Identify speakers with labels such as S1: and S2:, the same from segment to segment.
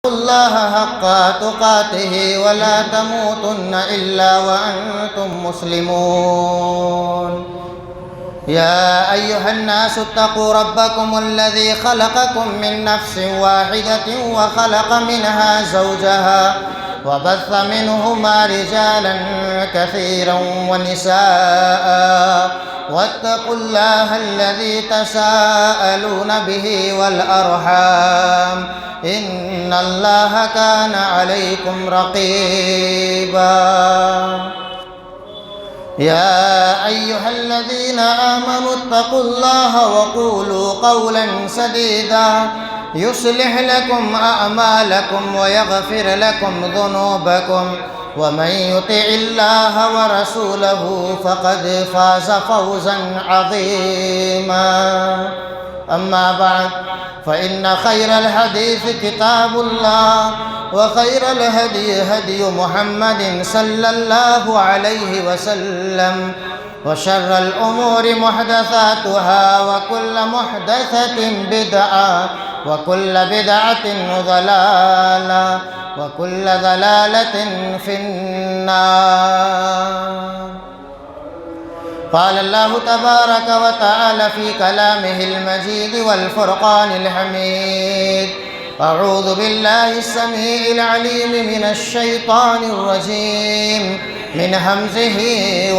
S1: الله حق تقاته ولا تموتن إلا وأنتم مسلمون. يا أيها الناس اتقوا ربكم الذي خلقكم من نفس واحدة وخلق منها زوجها وبث منهما رجالا كثيرا ونساء واتقوا الله الذي تساءلون به والأرحام إن الله كان عليكم رقيبا. يا أيها الذين آمنوا اتقوا الله وقولوا قولا سديدا يصلح لكم أعمالكم ويغفر لكم ذنوبكم ومن يطع الله ورسوله فقد فاز فوزا عظيما. أما بعد فإن خير الحديث كتاب الله وخير الهدي هدي محمد صلى الله عليه وسلم وشر الأمور محدثاتها وكل محدثة بدعة وكل بدعة ضلالة وكل ضلالة في النار. قال الله تبارك وتعالى في كلامه المجيد والفرقان الحميد: أعوذ بالله السميع العليم من الشيطان الرجيم من همزه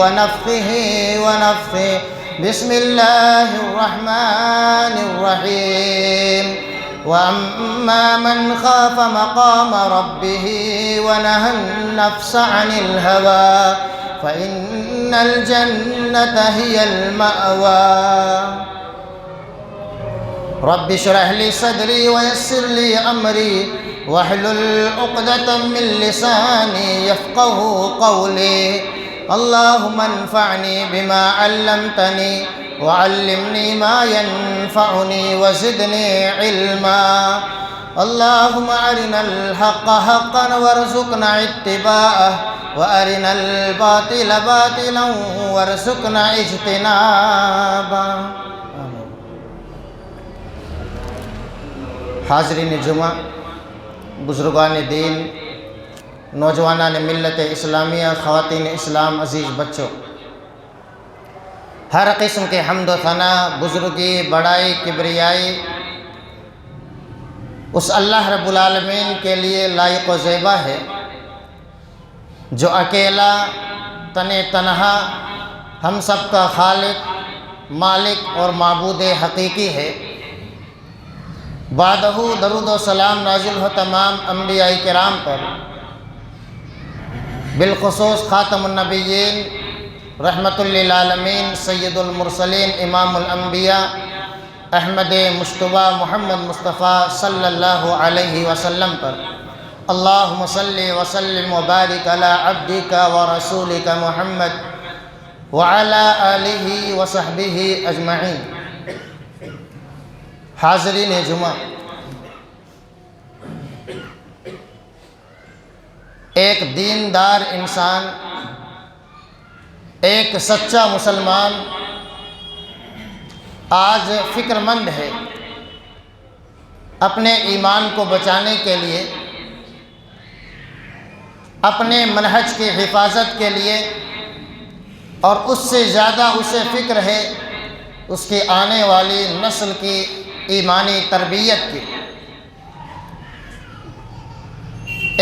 S1: ونفخه ونفثه. بسم الله الرحمن الرحيم. وأما من خاف مقام ربه ونهى النفس عن الهوى فإن الجنة هي المأوى. رب اشرح لي صدري ويسر لي أمري واحلل عقدة من لساني يفقه قولي. اللهم انفعني بما علمتني وعلمني ما ينفعني وزدني علما. اللهم أرنا الحق حقا وارزقنا اتباعه وأرنا الباطل باطلا وارزقنا اجتنابه. حاضرین جمعہ، بزرگان دین، نوجوانان ملت اسلامیہ، خواتین اسلام، عزیز بچوں، ہر قسم کے حمد و ثنا، بزرگی، بڑائی، کبریائی اس اللہ رب العالمین کے لیے لائق و زیبا ہے جو اکیلا تنہا ہم سب کا خالق، مالک اور معبود حقیقی ہے۔ بعدہ درود و سلام نازل ہو تمام انبیاء کرام پر، بالخصوص خاتم النبیین، رحمت للعالمین، سید المرسلین، امام الانبیاء، احمد مجتبیٰ محمد مصطفیٰ صلی اللہ علیہ وسلم پر۔ اللہم صلی وسلم وبارک علی عبدک ورسولک محمد وعلی آلہ وصحبہ اجمعین۔ حاضرین جمعہ، ایک دیندار انسان، ایک سچا مسلمان آج فکر مند ہے اپنے ایمان کو بچانے کے لیے، اپنے منہج کی حفاظت کے لیے، اور اس سے زیادہ اسے فکر ہے اس کی آنے والی نسل کی ایمانی تربیت کی۔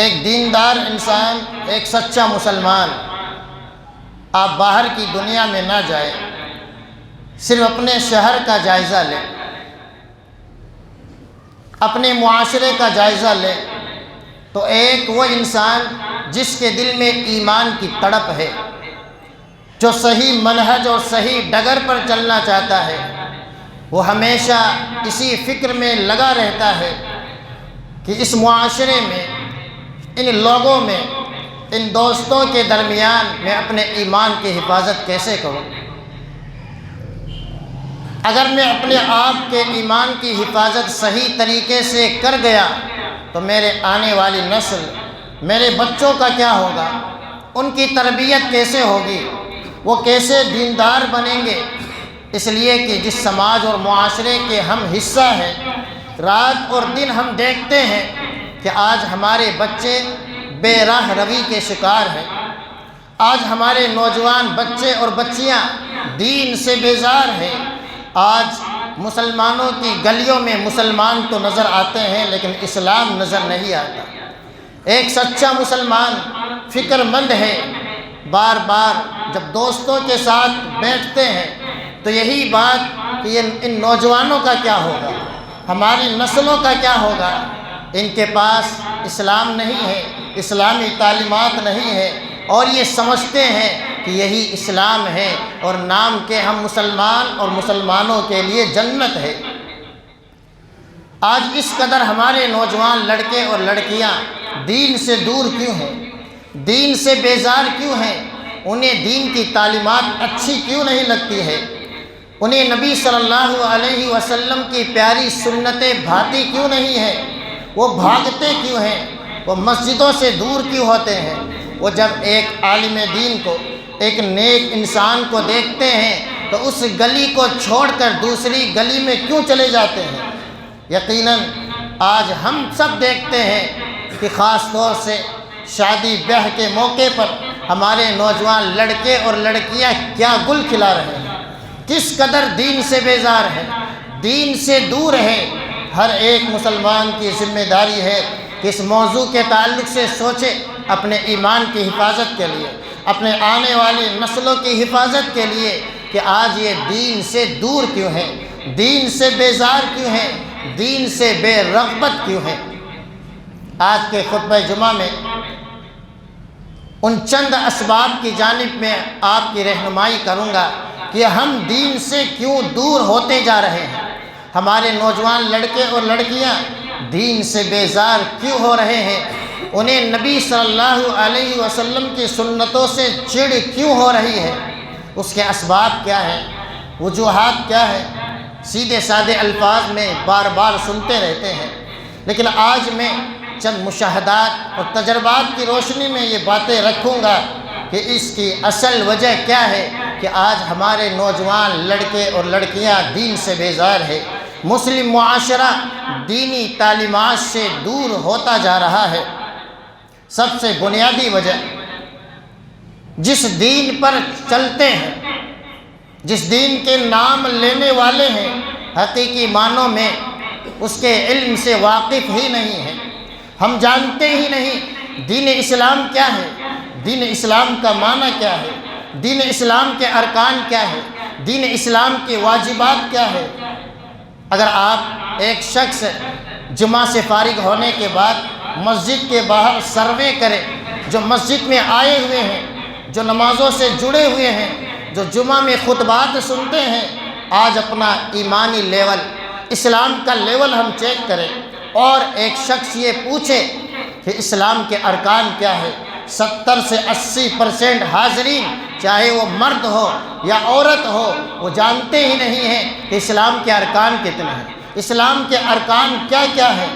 S1: ایک دیندار انسان، ایک سچا مسلمان، آپ باہر کی دنیا میں نہ جائیں، صرف اپنے شہر کا جائزہ لیں، اپنے معاشرے کا جائزہ لیں، تو ایک وہ انسان جس کے دل میں ایمان کی تڑپ ہے، جو صحیح منہج اور صحیح ڈگر پر چلنا چاہتا ہے، وہ ہمیشہ اسی فکر میں لگا رہتا ہے کہ اس معاشرے میں، ان لوگوں میں، ان دوستوں کے درمیان میں اپنے ایمان کی حفاظت کیسے کروں۔ اگر میں اپنے آپ کے ایمان کی حفاظت صحیح طریقے سے کر گیا تو میرے آنے والی نسل، میرے بچوں کا کیا ہوگا، ان کی تربیت کیسے ہوگی، وہ کیسے دیندار بنیں گے۔ اس لیے کہ جس سماج اور معاشرے کے ہم حصہ ہیں، رات اور دن ہم دیکھتے ہیں کہ آج ہمارے بچے بے راہ روی کے شکار ہیں۔ آج ہمارے نوجوان بچے اور بچیاں دین سے بیزار ہیں۔ آج مسلمانوں کی گلیوں میں مسلمان تو نظر آتے ہیں لیکن اسلام نظر نہیں آتا۔ ایک سچا مسلمان فکر مند ہے، بار بار جب دوستوں کے ساتھ بیٹھتے ہیں تو یہی بات کہ ان نوجوانوں کا کیا ہوگا، ہماری نسلوں کا کیا ہوگا۔ ان کے پاس اسلام نہیں ہے، اسلامی تعلیمات نہیں ہے، اور یہ سمجھتے ہیں کہ یہی اسلام ہے اور نام کے ہم مسلمان اور مسلمانوں کے لیے جنت ہے۔ آج اس قدر ہمارے نوجوان لڑکے اور لڑکیاں دین سے دور کیوں ہیں، دین سے بیزار کیوں ہیں؟ انہیں دین کی تعلیمات اچھی کیوں نہیں لگتی ہے؟ انہیں نبی صلی اللہ علیہ وسلم کی پیاری سنتیں بھاتی کیوں نہیں ہیں؟ وہ بھاگتے کیوں ہیں؟ وہ مسجدوں سے دور کیوں ہوتے ہیں؟ وہ جب ایک عالم دین کو، ایک نیک انسان کو دیکھتے ہیں تو اس گلی کو چھوڑ کر دوسری گلی میں کیوں چلے جاتے ہیں؟ یقیناً آج ہم سب دیکھتے ہیں کہ خاص طور سے شادی بیاہ کے موقع پر ہمارے نوجوان لڑکے اور لڑکیاں کیا گل کھلا رہے ہیں، کس قدر دین سے بیزار ہیں، دین سے دور ہیں۔ ہر ایک مسلمان کی ذمہ داری ہے کہ اس موضوع کے تعلق سے سوچے، اپنے ایمان کی حفاظت کے لیے، اپنے آنے والی نسلوں کی حفاظت کے لیے، کہ آج یہ دین سے دور کیوں ہیں، دین سے بیزار کیوں ہیں، دین سے بے رغبت کیوں ہیں۔ آج کے خطبہ جمعہ میں ان چند اسباب کی جانب میں آپ کی رہنمائی کروں گا کہ ہم دین سے کیوں دور ہوتے جا رہے ہیں، ہمارے نوجوان لڑکے اور لڑکیاں دین سے بیزار کیوں ہو رہے ہیں، انہیں نبی صلی اللہ علیہ وسلم کی سنتوں سے چڑ کیوں ہو رہی ہے، اس کے اسباب کیا ہیں، وجوہات کیا ہے۔ سیدھے سادے الفاظ میں بار بار سنتے رہتے ہیں، لیکن آج میں چند مشاہدات اور تجربات کی روشنی میں یہ باتیں رکھوں گا کہ اس کی اصل وجہ کیا ہے کہ آج ہمارے نوجوان لڑکے اور لڑکیاں دین سے بیزار ہے۔ مسلم معاشرہ دینی تعلیمات سے دور ہوتا جا رہا ہے۔ سب سے بنیادی وجہ، جس دین پر چلتے ہیں، جس دین کے نام لینے والے ہیں، حقیقی معنوں میں اس کے علم سے واقف ہی نہیں ہیں۔ ہم جانتے ہی نہیں دین اسلام کیا ہے، دین اسلام کا معنی کیا ہے، دین اسلام کے ارکان کیا ہے، دین اسلام کے واجبات کیا ہے۔ اگر آپ ایک شخص جمعہ سے فارغ ہونے کے بعد مسجد کے باہر سروے کریں، جو مسجد میں آئے ہوئے ہیں، جو نمازوں سے جڑے ہوئے ہیں، جو جمعہ میں خطبات سنتے ہیں، آج اپنا ایمانی لیول، اسلام کا لیول ہم چیک کریں اور ایک شخص یہ پوچھے کہ اسلام کے ارکان کیا ہے، 70 سے 80% حاضرین، چاہے وہ مرد ہو یا عورت ہو، وہ جانتے ہی نہیں ہیں کہ اسلام کے ارکان کتنے ہیں، اسلام کے ارکان کیا کیا ہے۔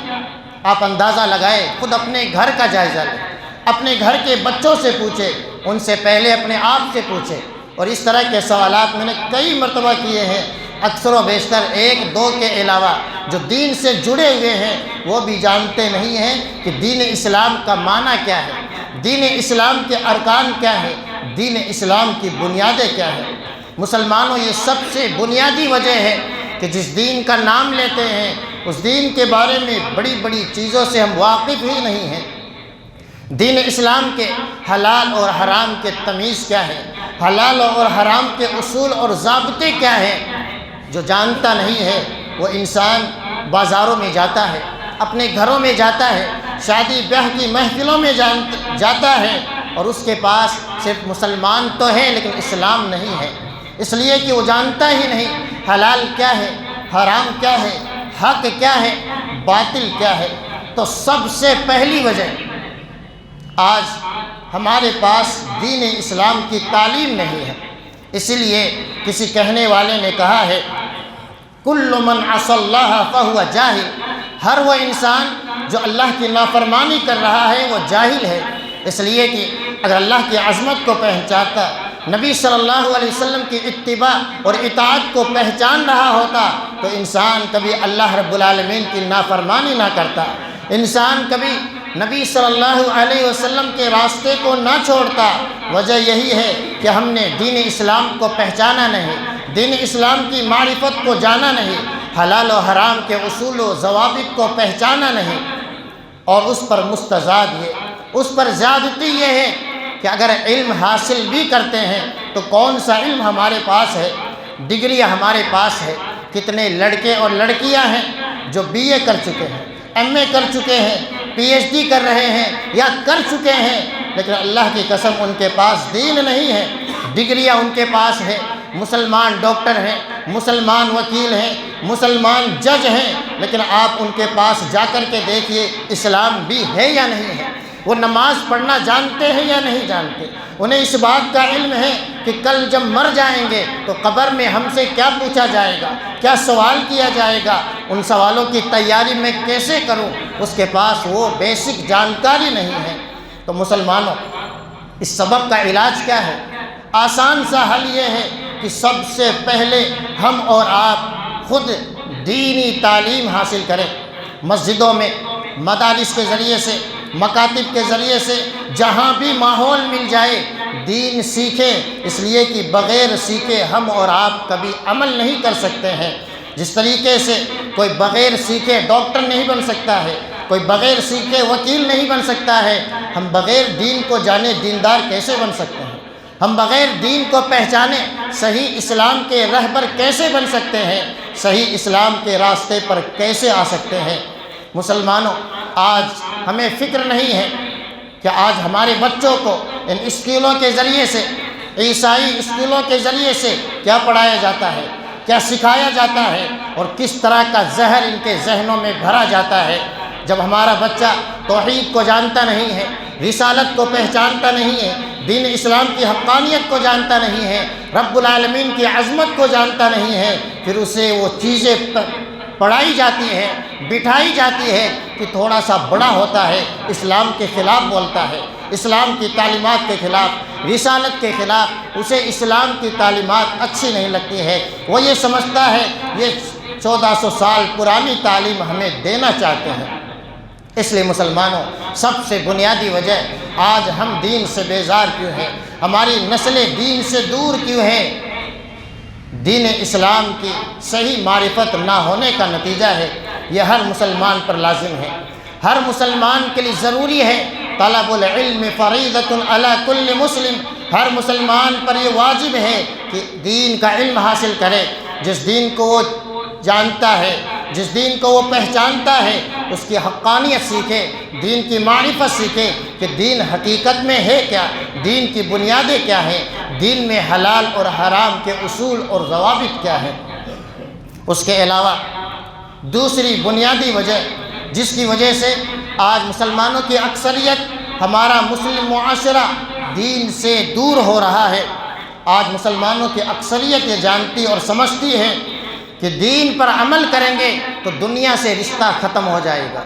S1: آپ اندازہ لگائے، خود اپنے گھر کا جائزہ لیں، اپنے گھر کے بچوں سے پوچھے، ان سے پہلے اپنے آپ سے پوچھے۔ اور اس طرح کے سوالات میں نے کئی مرتبہ کیے ہیں، اکثر و بیشتر ایک دو کے علاوہ جو دین سے جڑے ہوئے ہیں وہ بھی جانتے نہیں ہیں کہ دین اسلام کا معنی کیا ہے، دین اسلام کے ارکان کیا ہے، دین اسلام کی بنیادیں کیا ہیں۔ مسلمانوں، یہ سب سے بنیادی وجہ ہے کہ جس دین کا نام لیتے ہیں اس دین کے بارے میں بڑی بڑی چیزوں سے ہم واقف ہی نہیں ہیں۔ دین اسلام کے حلال اور حرام کے تمیز کیا ہے، حلال اور حرام کے اصول اور ضابطے کیا ہیں، جو جانتا نہیں ہے وہ انسان بازاروں میں جاتا ہے، اپنے گھروں میں جاتا ہے، شادی بیاہ کی محفلوں میں جاتا ہے اور اس کے پاس صرف مسلمان تو ہے لیکن اسلام نہیں ہے، اس لیے کہ وہ جانتا ہی نہیں حلال کیا ہے، حرام کیا ہے، حق کیا ہے، باطل کیا ہے۔ تو سب سے پہلی وجہ، آج ہمارے پاس دین اسلام کی تعلیم نہیں ہے۔ اسی لیے کسی کہنے والے نے کہا ہے، کل من عصى اللہ فہو جاہل، ہر وہ انسان جو اللہ کی نافرمانی کر رہا ہے وہ جاہل ہے۔ اس لیے کہ اگر اللہ کی عظمت کو پہچانتا، نبی صلی اللہ علیہ وسلم کی اتباع اور اطاعت کو پہچان رہا ہوتا تو انسان کبھی اللہ رب العالمین کی نافرمانی نہ کرتا، انسان کبھی نبی صلی اللہ علیہ وسلم کے راستے کو نہ چھوڑتا، وجہ یہی ہے کہ ہم نے دین اسلام کو پہچانا نہیں، دین اسلام کی معرفت کو جانا نہیں، حلال و حرام کے اصول و ضوابط کو پہچانا نہیں، اور اس پر مستزاد اس پر زیادتی یہ ہے کہ اگر علم حاصل بھی کرتے ہیں تو کون سا علم ہمارے پاس ہے، ڈگریاں ہمارے پاس ہے، کتنے لڑکے اور لڑکیاں ہیں جو بی اے کر چکے ہیں، ایم اے کر چکے ہیں، پی ایچ ڈی کر رہے ہیں یا کر چکے ہیں، لیکن اللہ کی قسم ان کے پاس دین نہیں ہے، ڈگریاں ان کے پاس ہے، مسلمان ڈاکٹر ہیں، مسلمان وکیل ہیں، مسلمان جج ہیں، لیکن آپ ان کے پاس جا کر کے دیکھیے اسلام بھی ہے یا نہیں ہے، وہ نماز پڑھنا جانتے ہیں یا نہیں جانتے، انہیں اس بات کا علم ہے کہ کل جب مر جائیں گے تو قبر میں ہم سے کیا پوچھا جائے گا، کیا سوال کیا جائے گا، ان سوالوں کی تیاری میں کیسے کروں، اس کے پاس وہ بیسک جانکاری نہیں ہے۔ تو مسلمانوں، اس سبب کا علاج کیا ہے؟ آسان سا حل یہ ہے کہ سب سے پہلے ہم اور آپ خود دینی تعلیم حاصل کریں، مسجدوں میں، مدارس کے ذریعے سے، مکاتب کے ذریعے سے، جہاں بھی ماحول مل جائے دین سیکھیں، اس لیے کہ بغیر سیکھے ہم اور آپ کبھی عمل نہیں کر سکتے ہیں۔ جس طریقے سے کوئی بغیر سیکھے ڈاکٹر نہیں بن سکتا ہے، کوئی بغیر سیکھے وکیل نہیں بن سکتا ہے، ہم بغیر دین کو جانے دیندار کیسے بن سکتے ہیں؟ ہم بغیر دین کو پہچانے صحیح اسلام کے رہبر کیسے بن سکتے ہیں؟ صحیح اسلام کے راستے پر کیسے آ سکتے ہیں؟ مسلمانوں، آج ہمیں فکر نہیں ہے کہ آج ہمارے بچوں کو ان اسکولوں کے ذریعے سے، عیسائی اسکولوں کے ذریعے سے کیا پڑھایا جاتا ہے، کیا سکھایا جاتا ہے، اور کس طرح کا زہر ان کے ذہنوں میں بھرا جاتا ہے۔ جب ہمارا بچہ توحید کو جانتا نہیں ہے، رسالت کو پہچانتا نہیں ہے، دین اسلام کی حقانیت کو جانتا نہیں ہے، رب العالمین کی عظمت کو جانتا نہیں ہے، پھر اسے وہ چیزیں پڑھائی جاتی ہے، بٹھائی جاتی ہے کہ تھوڑا سا بڑا ہوتا ہے اسلام کے خلاف بولتا ہے، اسلام کی تعلیمات کے خلاف، رسالت کے خلاف، اسے اسلام کی تعلیمات اچھی نہیں لگتی ہے، وہ یہ سمجھتا ہے یہ 1400 سال پرانی تعلیم ہمیں دینا چاہتے ہیں۔ اس لیے مسلمانوں، سب سے بنیادی وجہ آج ہم دین سے بیزار کیوں ہیں، ہماری نسلیں دین سے دور کیوں ہیں؟ دین اسلام کی صحیح معرفت نہ ہونے کا نتیجہ ہے۔ یہ ہر مسلمان پر لازم ہے، ہر مسلمان کے لیے ضروری ہے۔ طلب العلم فریضۃ علی کل مسلم، ہر مسلمان پر یہ واجب ہے کہ دین کا علم حاصل کرے۔ جس دین کو وہ جانتا ہے، جس دین کو وہ پہچانتا ہے، اس کی حقانیت سیکھے، دین کی معرفت سیکھے کہ دین حقیقت میں ہے کیا، دین کی بنیادیں کیا ہیں، دین میں حلال اور حرام کے اصول اور ضوابط کیا ہیں۔ اس کے علاوہ دوسری بنیادی وجہ جس کی وجہ سے آج مسلمانوں کی اکثریت، ہمارا مسلم معاشرہ دین سے دور ہو رہا ہے، آج مسلمانوں کی اکثریت یہ جانتی اور سمجھتی ہے کہ دین پر عمل کریں گے تو دنیا سے رشتہ ختم ہو جائے گا،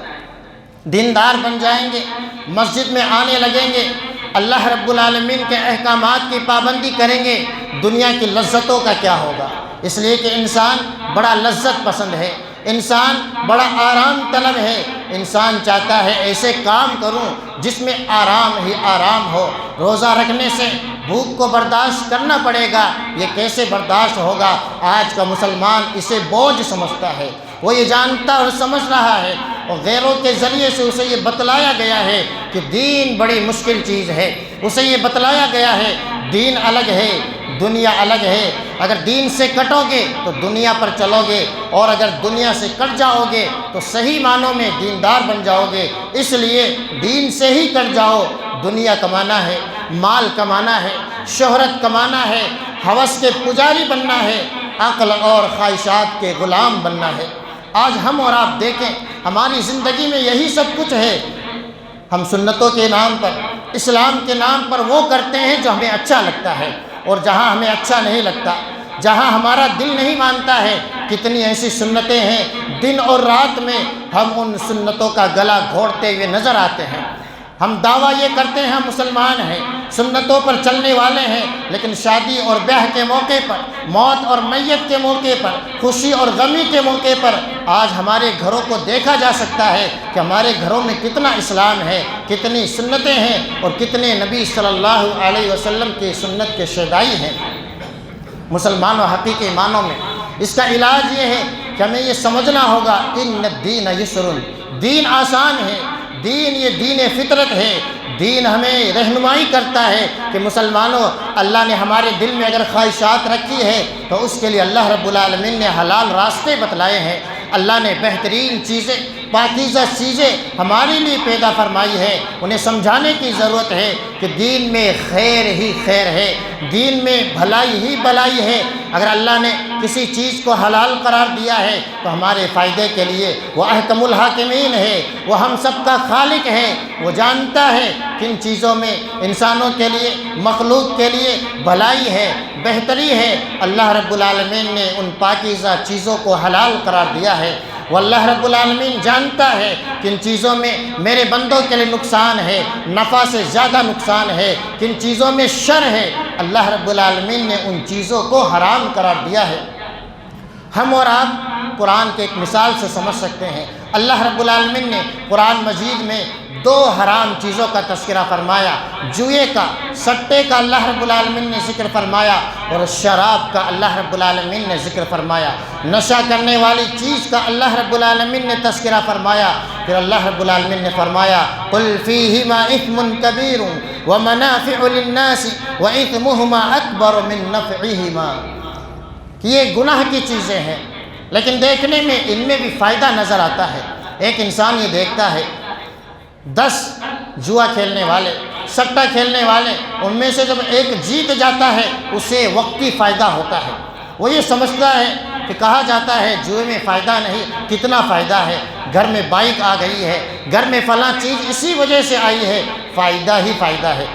S1: دیندار بن جائیں گے، مسجد میں آنے لگیں گے، اللہ رب العالمین کے احکامات کی پابندی کریں گے، دنیا کی لذتوں کا کیا ہوگا؟ اس لیے کہ انسان بڑا لذت پسند ہے، انسان بڑا آرام طلب ہے، انسان چاہتا ہے ایسے کام کروں جس میں آرام ہی آرام ہو۔ روزہ رکھنے سے بھوک کو برداشت کرنا پڑے گا، یہ کیسے برداشت ہوگا؟ آج کا مسلمان اسے بوجھ سمجھتا ہے، وہ یہ جانتا اور سمجھ رہا ہے، اور غیروں کے ذریعے سے اسے یہ بتلایا گیا ہے کہ دین بڑی مشکل چیز ہے، اسے یہ بتلایا گیا ہے دین الگ ہے، دنیا الگ ہے، اگر دین سے کٹو گے تو دنیا پر چلو گے، اور اگر دنیا سے کٹ جاؤ گے تو صحیح معنوں میں دیندار بن جاؤ گے۔ اس لیے دین سے ہی کٹ جاؤ، دنیا کمانا ہے، مال کمانا ہے، شہرت کمانا ہے، ہوس کے پجاری بننا ہے، عقل اور خواہشات کے غلام بننا ہے۔ آج ہم اور آپ دیکھیں، ہماری زندگی میں یہی سب کچھ ہے۔ ہم سنتوں کے نام پر، اسلام کے نام پر وہ کرتے ہیں جو ہمیں اچھا لگتا ہے، اور جہاں ہمیں اچھا نہیں لگتا، جہاں ہمارا دل نہیں مانتا ہے، کتنی ایسی سنتیں ہیں دن اور رات میں ہم ان سنتوں کا گلا گھونٹتے ہوئے نظر آتے ہیں۔ ہم دعویٰ یہ کرتے ہیں ہم مسلمان ہیں، سنتوں پر چلنے والے ہیں، لیکن شادی اور بیاہ کے موقع پر، موت اور میت کے موقع پر، خوشی اور غمی کے موقع پر آج ہمارے گھروں کو دیکھا جا سکتا ہے کہ ہمارے گھروں میں کتنا اسلام ہے، کتنی سنتیں ہیں اور کتنے نبی صلی اللہ علیہ وسلم کی سنت کے شیدائی ہیں۔ مسلمانوں حقیقی معنوں میں اس کا علاج یہ ہے کہ ہمیں یہ سمجھنا ہوگا ان الدین یسر، دین آسان ہے، دین یہ دین فطرت ہے، دین ہمیں رہنمائی کرتا ہے کہ مسلمانوں اللہ نے ہمارے دل میں اگر خواہشات رکھی ہے تو اس کے لیے اللہ رب العالمین نے حلال راستے بتلائے ہیں، اللہ نے بہترین چیزیں، پاکیزہ چیزیں ہمارے لیے پیدا فرمائی ہے، انہیں سمجھانے کی ضرورت ہے کہ دین میں خیر ہی خیر ہے، دین میں بھلائی ہی بھلائی ہے۔ اگر اللہ نے کسی چیز کو حلال قرار دیا ہے تو ہمارے فائدے کے لیے، وہ احکم الحاکمین ہے، وہ ہم سب کا خالق ہے، وہ جانتا ہے کن چیزوں میں انسانوں کے لیے، مخلوق کے لیے بھلائی ہے، بہتری ہے۔ اللہ رب العالمین نے ان پاکیزہ چیزوں کو حلال قرار دیا ہے، واللہ رب العالمین جانتا ہے کن چیزوں میں میرے بندوں کے لیے نقصان ہے، نفع سے زیادہ نقصان ہے، کن چیزوں میں شر ہے، اللہ رب العالمین نے ان چیزوں کو حرام قرار دیا ہے۔ ہم اور آپ قرآن کے ایک مثال سے سمجھ سکتے ہیں، اللہ رب العالمین نے قرآن مجید میں دو حرام چیزوں کا تذکرہ فرمایا، جوئے کا، سٹے کا اللہ رب العالمین نے ذکر فرمایا اور شراب کا اللہ رب العالمین نے ذکر فرمایا، نشہ کرنے والی چیز کا اللہ رب العالمین نے تذکرہ فرمایا۔ پھر اللہ رب العالمین نے فرمایا قل فیہما اثم کبیر ومنافع للناس واثمہما اکبر من نفعہما، کہ یہ گناہ کی چیزیں ہیں لیکن دیکھنے میں ان میں بھی فائدہ نظر آتا ہے۔ ایک انسان یہ دیکھتا ہے 10 جوا کھیلنے والے، سٹا کھیلنے والے، ان میں سے جب ایک جیت جاتا ہے اسے وقتی فائدہ ہوتا ہے، وہ یہ سمجھتا ہے کہ کہا جاتا ہے جوئے میں فائدہ نہیں، کتنا فائدہ ہے، گھر میں بائک آ گئی ہے، گھر میں فلاں چیز اسی وجہ سے آئی ہے، فائدہ ہی فائدہ ہے۔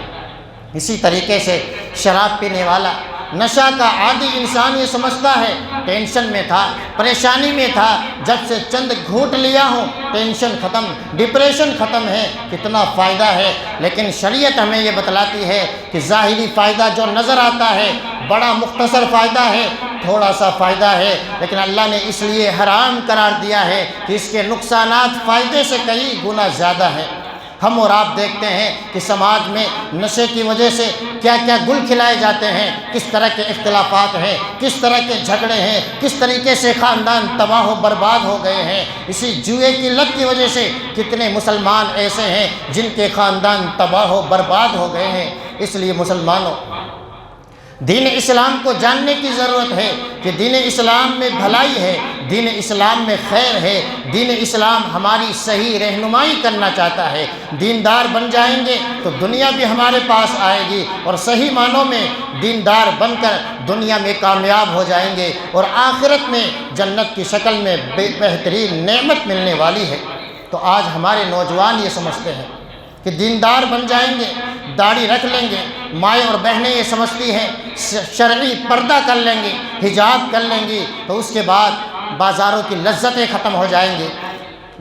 S1: اسی طریقے سے شراب پینے والا، نشہ کا عادی انسان یہ سمجھتا ہے ٹینشن میں تھا، پریشانی میں تھا، جب سے چند گھونٹ لیا ہوں ٹینشن ختم، ڈپریشن ختم ہے، کتنا فائدہ ہے۔ لیکن شریعت ہمیں یہ بتلاتی ہے کہ ظاہری فائدہ جو نظر آتا ہے بڑا مختصر فائدہ ہے، تھوڑا سا فائدہ ہے، لیکن اللہ نے اس لیے حرام قرار دیا ہے کہ اس کے نقصانات فائدے سے کئی گنا زیادہ ہیں۔ ہم اور آپ دیکھتے ہیں کہ سماج میں نشے کی وجہ سے کیا کیا گل کھلائے جاتے ہیں، کس طرح کے اختلافات ہیں، کس طرح کے جھگڑے ہیں، کس طریقے سے خاندان تباہ و برباد ہو گئے ہیں۔ اسی جوئے کی لت کی وجہ سے کتنے مسلمان ایسے ہیں جن کے خاندان تباہ و برباد ہو گئے ہیں۔ اس لیے مسلمانوں دین اسلام کو جاننے کی ضرورت ہے کہ دین اسلام میں بھلائی ہے، دین اسلام میں خیر ہے، دین اسلام ہماری صحیح رہنمائی کرنا چاہتا ہے۔ دیندار بن جائیں گے تو دنیا بھی ہمارے پاس آئے گی اور صحیح معنوں میں دیندار بن کر دنیا میں کامیاب ہو جائیں گے اور آخرت میں جنت کی شکل میں بہترین نعمت ملنے والی ہے۔ تو آج ہمارے نوجوان یہ سمجھتے ہیں کہ دیندار بن جائیں گے، داڑھی رکھ لیں گے، مائیں اور بہنیں یہ سمجھتی ہیں شرعی پردہ کر لیں گی، حجاب کر لیں گی تو اس کے بعد بازاروں کی لذتیں ختم ہو جائیں گی،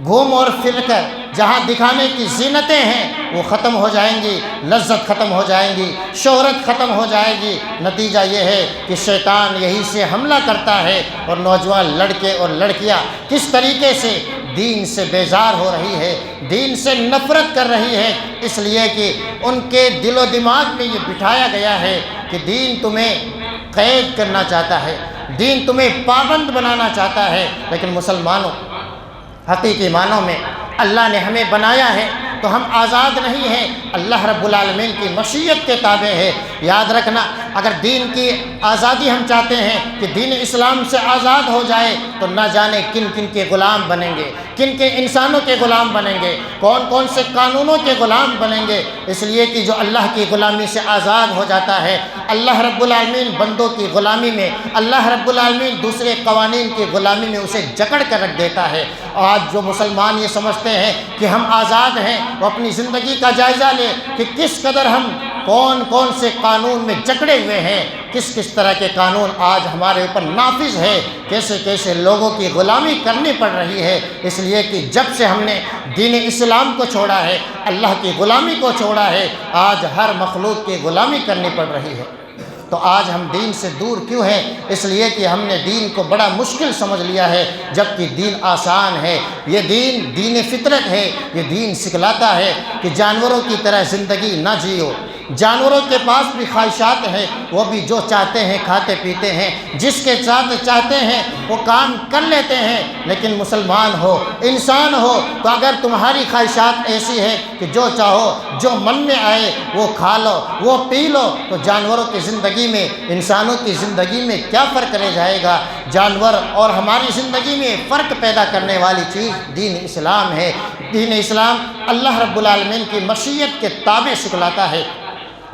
S1: گھوم اور پھر کر جہاں دکھانے کی زینتیں ہیں وہ ختم ہو جائیں گی، لذت ختم ہو جائیں گی، شہرت ختم ہو جائے گی۔ نتیجہ یہ ہے کہ شیطان یہی سے حملہ کرتا ہے اور نوجوان لڑکے اور لڑکیاں کس طریقے سے دین سے بیزار ہو رہی ہے، دین سے نفرت کر رہی ہے، اس لیے کہ ان کے دل و دماغ میں یہ بٹھایا گیا ہے کہ دین تمہیں قید کرنا چاہتا ہے، دین تمہیں پابند بنانا چاہتا ہے۔ لیکن مسلمانوں حقیقی معنوں میں اللہ نے ہمیں بنایا ہے تو ہم آزاد نہیں ہیں، اللہ رب العالمین کی مشیت کے تابع ہے۔ یاد رکھنا اگر دین کی آزادی ہم چاہتے ہیں کہ دین اسلام سے آزاد ہو جائے تو نہ جانے کن کن کے غلام بنیں گے، کن کے انسانوں کے غلام بنیں گے، کون کون سے قانونوں کے غلام بنیں گے۔ اس لیے کہ جو اللہ کی غلامی سے آزاد ہو جاتا ہے، اللہ رب العالمین بندوں کی غلامی میں، اللہ رب العالمین دوسرے قوانین کی غلامی میں اسے جکڑ کر رکھ دیتا ہے۔ آج جو مسلمان یہ سمجھتے ہیں کہ ہم آزاد ہیں، وہ اپنی زندگی کا جائزہ لیں کہ کس قدر ہم کون کون سے قانون میں جکڑے ہوئے ہیں، کس کس طرح کے قانون آج ہمارے اوپر نافذ ہے، کیسے کیسے لوگوں کی غلامی کرنی پڑ رہی ہے، اس لیے کہ جب سے ہم نے دین اسلام کو چھوڑا ہے، اللہ کی غلامی کو چھوڑا ہے، آج ہر مخلوق کی غلامی کرنی پڑ رہی ہے۔ تو آج ہم دین سے دور کیوں ہیں؟ اس لیے کہ ہم نے دین کو بڑا مشکل سمجھ لیا ہے، جبکہ دین آسان ہے۔ یہ دین فطرت ہے، یہ دین سکھلاتا ہے کہ جانوروں کی طرح زندگی نہ جیو۔ جانوروں کے پاس بھی خواہشات ہیں، وہ بھی جو چاہتے ہیں کھاتے پیتے ہیں، جس کے ساتھ چاہتے ہیں وہ کام کر لیتے ہیں، لیکن مسلمان ہو، انسان ہو، تو اگر تمہاری خواہشات ایسی ہے کہ جو چاہو، جو من میں آئے وہ کھا لو، وہ پی لو، تو جانوروں کی زندگی میں انسانوں کی زندگی میں کیا فرق رہ جائے گا؟ جانور اور ہماری زندگی میں فرق پیدا کرنے والی چیز دین اسلام ہے۔ دین اسلام اللہ رب العالمین کی مشیت کے تابع سکھلاتا ہے۔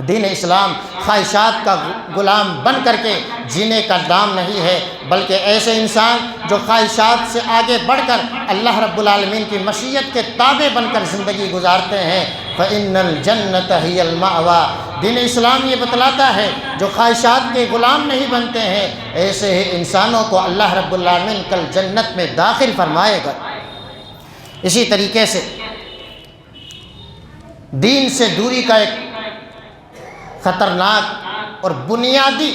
S1: دین اسلام خواہشات کا غلام بن کر کے جینے کا نام نہیں ہے، بلکہ ایسے انسان جو خواہشات سے آگے بڑھ کر اللہ رب العالمین کی مشیت کے تابع بن کر زندگی گزارتے ہیں۔ فَإِنَّ الْجَنَّةَ هِيَ الْمَأْوَىٰ۔ دین اسلام یہ بتلاتا ہے جو خواہشات کے غلام نہیں بنتے ہیں، ایسے ہی انسانوں کو اللہ رب العالمین کل جنت میں داخل فرمائے گا۔ اسی طریقے سے دین سے دوری کا ایک خطرناک اور بنیادی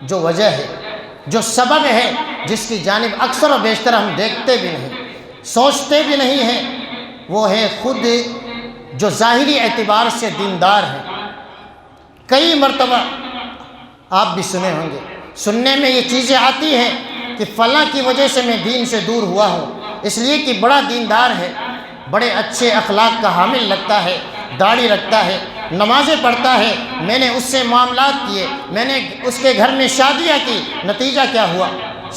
S1: جو وجہ ہے، جو سبب ہے، جس کی جانب اکثر و بیشتر ہم دیکھتے بھی نہیں، سوچتے بھی نہیں ہیں، وہ ہے خود جو ظاہری اعتبار سے دیندار ہیں۔ کئی مرتبہ آپ بھی سنے ہوں گے، سننے میں یہ چیزیں آتی ہیں کہ فلاں کی وجہ سے میں دین سے دور ہوا ہوں، اس لیے کہ بڑا دیندار ہے، بڑے اچھے اخلاق کا حامل لگتا ہے، داڑھی رکھتا ہے، نمازیں پڑھتا ہے، میں نے اس سے معاملات کیے، میں نے اس کے گھر میں شادیاں کی، نتیجہ کیا ہوا؟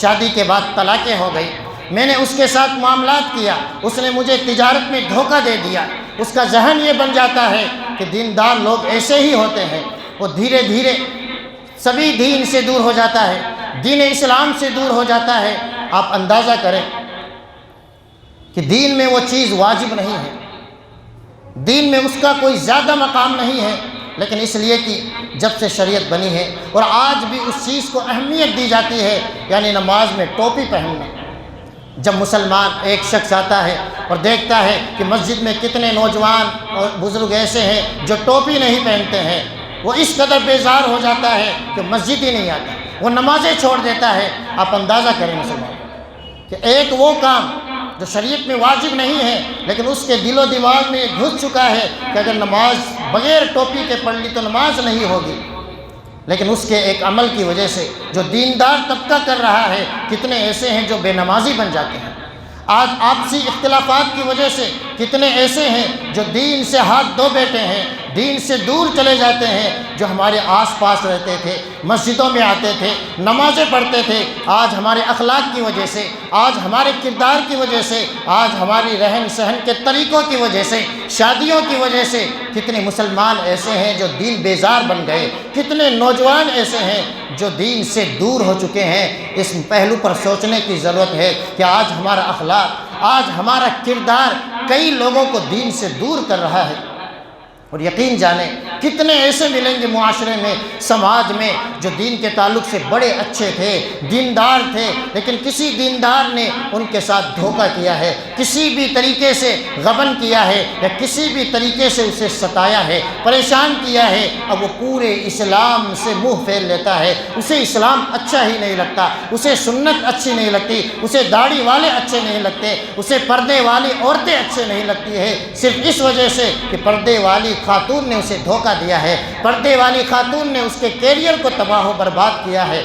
S1: شادی کے بعد طلاقیں ہو گئی۔ میں نے اس کے ساتھ معاملات کیا، اس نے مجھے تجارت میں دھوکہ دے دیا۔ اس کا ذہن یہ بن جاتا ہے کہ دیندار لوگ ایسے ہی ہوتے ہیں۔ وہ دھیرے دھیرے سبھی دین سے دور ہو جاتا ہے، دین اسلام سے دور ہو جاتا ہے۔ آپ اندازہ کریں کہ دین میں وہ چیز واجب نہیں ہے، دین میں اس کا کوئی زیادہ مقام نہیں ہے، لیکن اس لیے کہ جب سے شریعت بنی ہے اور آج بھی اس چیز کو اہمیت دی جاتی ہے، یعنی نماز میں ٹوپی پہننا۔ جب مسلمان ایک شخص آتا ہے اور دیکھتا ہے کہ مسجد میں کتنے نوجوان اور بزرگ ایسے ہیں جو ٹوپی نہیں پہنتے ہیں، وہ اس قدر بیزار ہو جاتا ہے کہ مسجد ہی نہیں آتا، وہ نمازیں چھوڑ دیتا ہے۔ آپ اندازہ کریں مسلمان کہ ایک وہ کام جو شریعت میں واجب نہیں ہے، لیکن اس کے دل و دماغ میں گھس چکا ہے کہ اگر نماز بغیر ٹوپی کے پڑھ لی تو نماز نہیں ہوگی، لیکن اس کے ایک عمل کی وجہ سے جو دیندار طبقہ کر رہا ہے، کتنے ایسے ہیں جو بے نمازی بن جاتے ہیں۔ آج آپسی اختلافات کی وجہ سے کتنے ایسے ہیں جو دین سے ہاتھ دھو بیٹھے ہیں، دین سے دور چلے جاتے ہیں، جو ہمارے آس پاس رہتے تھے، مسجدوں میں آتے تھے، نمازیں پڑھتے تھے، آج ہمارے اخلاق کی وجہ سے، آج ہمارے کردار کی وجہ سے، آج ہماری رہن سہن کے طریقوں کی وجہ سے، شادیوں کی وجہ سے کتنے مسلمان ایسے ہیں جو دین بیزار بن گئے، کتنے نوجوان ایسے ہیں جو دین سے دور ہو چکے ہیں۔ اس پہلو پر سوچنے کی ضرورت ہے کہ آج ہمارا اخلاق، آج ہمارا کردار کئی لوگوں کو دین سے دور کر رہا ہے۔ اور یقین جانیں کتنے ایسے ملیں گے معاشرے میں، سماج میں، جو دین کے تعلق سے بڑے اچھے تھے، دیندار تھے، لیکن کسی دیندار نے ان کے ساتھ دھوکہ کیا ہے، کسی بھی طریقے سے غبن کیا ہے، یا کسی بھی طریقے سے اسے ستایا ہے، پریشان کیا ہے۔ اب وہ پورے اسلام سے منہ پھیر لیتا ہے، اسے اسلام اچھا ہی نہیں لگتا، اسے سنت اچھی نہیں لگتی، اسے داڑھی والے اچھے نہیں لگتے، اسے پردے والی عورتیں اچھے نہیں لگتی ہے، صرف اس وجہ سے کہ پردے والی خاتون نے اسے دھوکہ دیا ہے، پردے والی خاتون نے اس کے کیریئر کو تباہ و برباد کیا ہے۔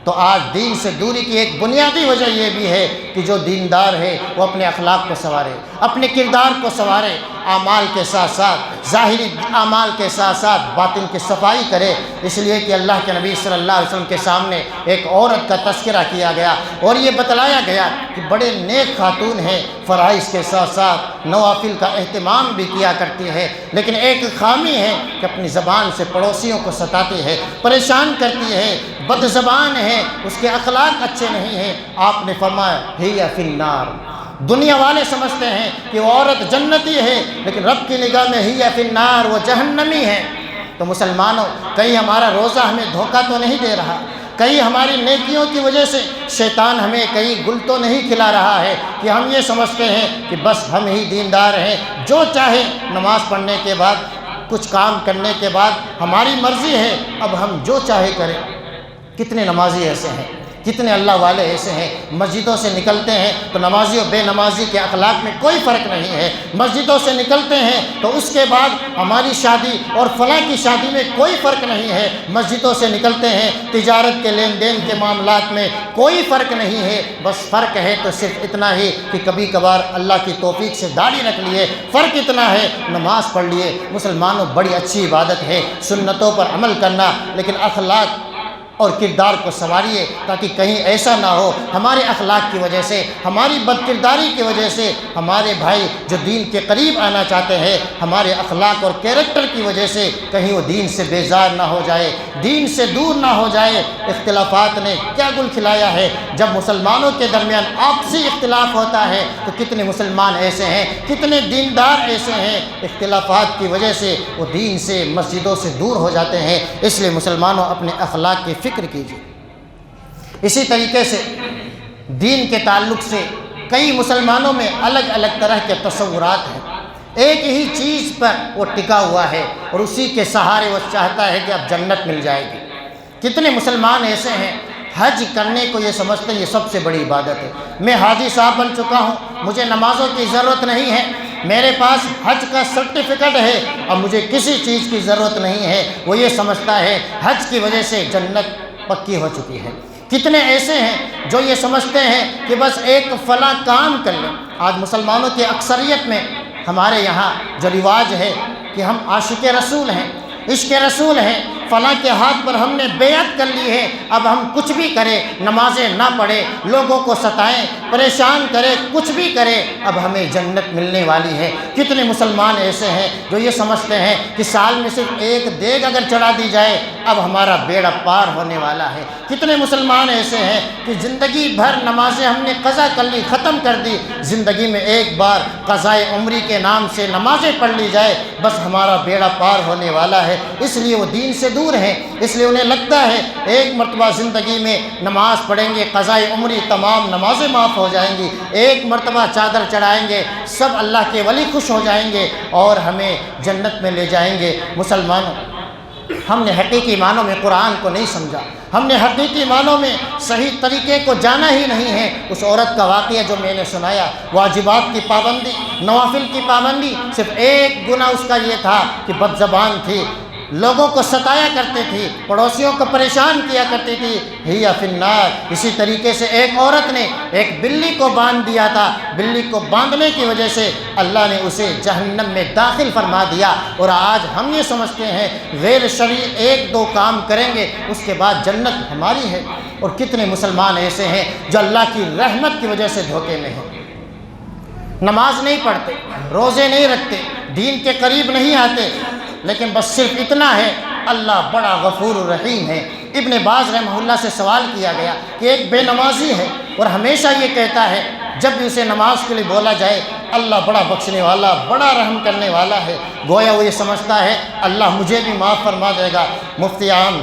S1: تو آج دین سے دوری کی ایک بنیادی وجہ یہ بھی ہے کہ جو دیندار ہے وہ اپنے اخلاق کو سنوارے، اپنے کردار کو سنوارے، اعمال کے ساتھ ساتھ، ظاہری اعمال کے ساتھ ساتھ باطن کی صفائی کرے۔ اس لیے کہ اللہ کے نبی صلی اللہ علیہ وسلم کے سامنے ایک عورت کا تذکرہ کیا گیا اور یہ بتلایا گیا کہ بڑے نیک خاتون ہیں، فرائض کے ساتھ ساتھ نوافل کا اہتمام بھی کیا کرتی ہے، لیکن ایک خامی ہے کہ اپنی زبان سے پڑوسیوں کو ستاتی ہے، پریشان کرتی ہے، بد زبان ہے، اس کے اخلاق اچھے نہیں ہیں۔ آپ نے فرمایا ہی فی النار۔ دنیا والے سمجھتے ہیں کہ وہ عورت جنتی ہے، لیکن رب کی نگاہ میں ہی فی النار، وہ جہنمی ہے۔ تو مسلمانوں، کہیں ہمارا روزہ ہمیں دھوکہ تو نہیں دے رہا؟ کہیں ہماری نیکیوں کی وجہ سے شیطان ہمیں کہیں گل تو نہیں کھلا رہا ہے کہ ہم یہ سمجھتے ہیں کہ بس ہم ہی دیندار ہیں، جو چاہے نماز پڑھنے کے بعد، کچھ کام کرنے کے بعد ہماری مرضی ہے، اب ہم جو چاہے کریں؟ کتنے نمازی ایسے ہیں، کتنے اللہ والے ایسے ہیں، مسجدوں سے نکلتے ہیں تو نمازی و بے نمازی کے اخلاق میں کوئی فرق نہیں ہے، مسجدوں سے نکلتے ہیں تو اس کے بعد ہماری شادی اور فلاں کی شادی میں کوئی فرق نہیں ہے، مسجدوں سے نکلتے ہیں تجارت کے لین دین کے معاملات میں کوئی فرق نہیں ہے، بس فرق ہے تو صرف اتنا ہی کہ کبھی کبھار اللہ کی توفیق سے داڑھی رکھ لیے، فرق اتنا ہے، نماز پڑھ لیے۔ مسلمانوں، بڑی اچھی عبادت ہے سنتوں پر عمل کرنا، لیکن اخلاق اور کردار کو سنواریے تاکہ کہیں ایسا نہ ہو ہمارے اخلاق کی وجہ سے، ہماری بد کرداری کی وجہ سے ہمارے بھائی جو دین کے قریب آنا چاہتے ہیں، ہمارے اخلاق اور کیریکٹر کی وجہ سے کہیں وہ دین سے بیزار نہ ہو جائے، دین سے دور نہ ہو جائے۔ اختلافات نے کیا گل کھلایا ہے؟ جب مسلمانوں کے درمیان آپسی اختلاف ہوتا ہے تو کتنے مسلمان ایسے ہیں، کتنے دیندار ایسے ہیں، اختلافات کی وجہ سے وہ دین سے، مسجدوں سے دور ہو جاتے ہیں۔ اس لیے مسلمانوں، اپنے اخلاق کی فکر کیجیے۔ اسی طریقے سے دین کے تعلق سے کئی مسلمانوں میں الگ الگ طرح کے تصورات ہیں، ایک ہی چیز پر وہ ٹکا ہوا ہے اور اسی کے سہارے وہ چاہتا ہے کہ اب جنت مل جائے گی۔ کتنے مسلمان ایسے ہیں حج کرنے کو یہ سمجھتے ہیں یہ سب سے بڑی عبادت ہے، میں حاجی صاحب بن چکا ہوں، مجھے نمازوں کی ضرورت نہیں ہے، میرے پاس حج کا سرٹیفکیٹ ہے، اب مجھے کسی چیز کی ضرورت نہیں ہے۔ وہ یہ سمجھتا ہے حج کی وجہ سے جنت پکی ہو چکی ہے۔ کتنے ایسے ہیں جو یہ سمجھتے ہیں کہ بس ایک فلاں کام کر لیں۔ آج مسلمانوں کی اکثریت میں ہمارے یہاں جو رواج ہے کہ ہم عاشق رسول ہیں، عشق رسول ہیں، فلاں کے ہاتھ پر ہم نے بیعت کر لی ہے، اب ہم کچھ بھی کریں، نمازیں نہ پڑھیں، لوگوں کو ستائیں، پریشان کریں، کچھ بھی کریں، اب ہمیں جنت ملنے والی ہے۔ کتنے مسلمان ایسے ہیں جو یہ سمجھتے ہیں کہ سال میں صرف ایک دیگ اگر چڑھا دی جائے اب ہمارا بیڑا پار ہونے والا ہے۔ کتنے مسلمان ایسے ہیں کہ زندگی بھر نمازیں ہم نے قضا کر لی، ختم کر دی، زندگی میں ایک بار قضائے عمری کے نام سے نمازیں پڑھ لی جائے بس ہمارا بیڑا پار ہونے والا ہے۔ اس لیے وہ دین سے دور ہیں، اس لیے انہیں لگتا ہے ایک مرتبہ زندگی میں نماز پڑھیں گے، قضائے عمری تمام نمازیں معاف ہو جائیں گی، ایک مرتبہ چادر چڑھائیں گے، سب اللہ کے ولی خوش ہو جائیں گے اور ہمیں جنت میں لے جائیں گے۔ مسلمانوں، ہم نے حقیقی معنوں میں قرآن کو نہیں سمجھا، ہم نے حقیقی معنوں میں صحیح طریقے کو جانا ہی نہیں ہے۔ اس عورت کا واقعہ جو میں نے سنایا، واجبات کی پابندی، نوافل کی پابندی، صرف ایک گناہ اس کا یہ تھا کہ بد زبان تھی، لوگوں کو ستایا کرتی تھی، پڑوسیوں کو پریشان کیا کرتی تھی، ہی فی النار۔ اسی طریقے سے ایک عورت نے ایک بلی کو باندھ دیا تھا، بلی کو باندھنے کی وجہ سے اللہ نے اسے جہنم میں داخل فرما دیا۔ اور آج ہم یہ سمجھتے ہیں غیر شرعی ایک دو کام کریں گے اس کے بعد جنت ہماری ہے، اور کتنے مسلمان ایسے ہیں جو اللہ کی رحمت کی وجہ سے دھوکے میں ہیں، نماز نہیں پڑھتے، روزے نہیں رکھتے، دین کے قریب نہیں آتے، لیکن بس صرف اتنا ہے اللہ بڑا غفور الرحیم ہے۔ ابن باز رحمہ اللہ سے سوال کیا گیا کہ ایک بے نمازی ہے اور ہمیشہ یہ کہتا ہے جب بھی اسے نماز کے لیے بولا جائے اللہ بڑا بخشنے والا، بڑا رحم کرنے والا ہے، گویا وہ یہ سمجھتا ہے اللہ مجھے بھی معاف فرما دے گا۔ مفتی عام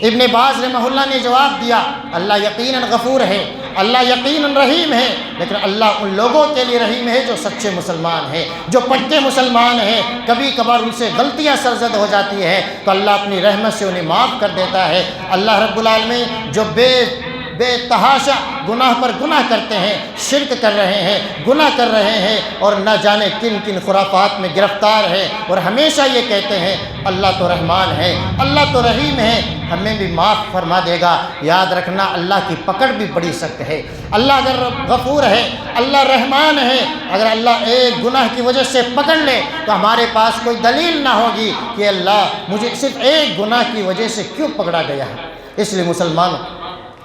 S1: ابن باز رحمہ اللہ نے جواب دیا اللہ یقیناً غفور ہے، اللہ یقیناً رحیم ہے، لیکن اللہ ان لوگوں کے لیے رحیم ہے جو سچے مسلمان ہیں، جو پکے مسلمان ہیں۔ کبھی کبھار ان سے غلطیاں سرزد ہو جاتی ہے تو اللہ اپنی رحمت سے انہیں معاف کر دیتا ہے۔ اللہ رب العالمین جو بے تحاشا گناہ پر گناہ کرتے ہیں، شرک کر رہے ہیں، گناہ کر رہے ہیں اور نہ جانے کن کن خرافات میں گرفتار ہیں، اور ہمیشہ یہ کہتے ہیں اللہ تو رحمان ہے، اللہ تو رحیم ہے، ہمیں بھی معاف فرما دے گا۔ یاد رکھنا اللہ کی پکڑ بھی بڑی سخت ہے۔ اللہ اگر غفور ہے، اللہ رحمان ہے، اگر اللہ ایک گناہ کی وجہ سے پکڑ لے تو ہمارے پاس کوئی دلیل نہ ہوگی کہ اللہ مجھے صرف ایک گناہ کی وجہ سے کیوں پکڑا گیا ہے۔ اس لیے مسلمانوں،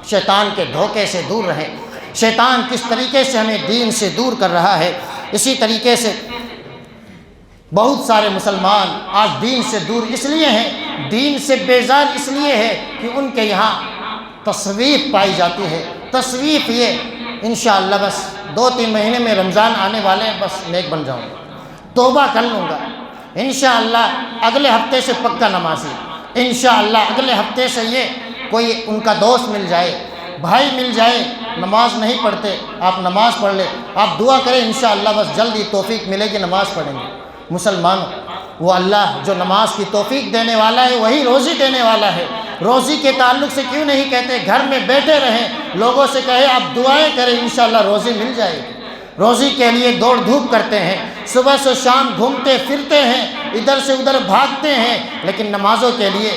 S1: شیطان کے دھوکے سے دور رہیں۔ شیطان کس طریقے سے ہمیں دین سے دور کر رہا ہے، اسی طریقے سے بہت سارے مسلمان آج دین سے دور اس لیے ہیں، دین سے بیزار اس لیے ہے کہ ان کے یہاں تصویف پائی جاتی ہے۔ تصویف یہ انشاءاللہ بس 2-3 مہینے میں رمضان آنے والے ہیں، بس نیک بن جاؤں گا، توبہ کر لوں گا، انشاءاللہ اگلے ہفتے سے پکا نمازی، انشاءاللہ اگلے ہفتے سے یہ کوئی ان کا دوست مل جائے، بھائی مل جائے، نماز نہیں پڑھتے، آپ نماز پڑھ لیں، آپ دعا کریں انشاءاللہ بس جلدی توفیق ملے گی، نماز پڑھیں گے۔ مسلمانوں، وہ اللہ جو نماز کی توفیق دینے والا ہے وہی روزی دینے والا ہے۔ روزی کے تعلق سے کیوں نہیں کہتے گھر میں بیٹھے رہیں، لوگوں سے کہے آپ دعائیں کریں انشاءاللہ روزی مل جائے گی۔ روزی کے لیے دوڑ دھوپ کرتے ہیں، صبح سے شام گھومتے پھرتے ہیں، ادھر سے ادھر بھاگتے ہیں، لیکن نمازوں کے لیے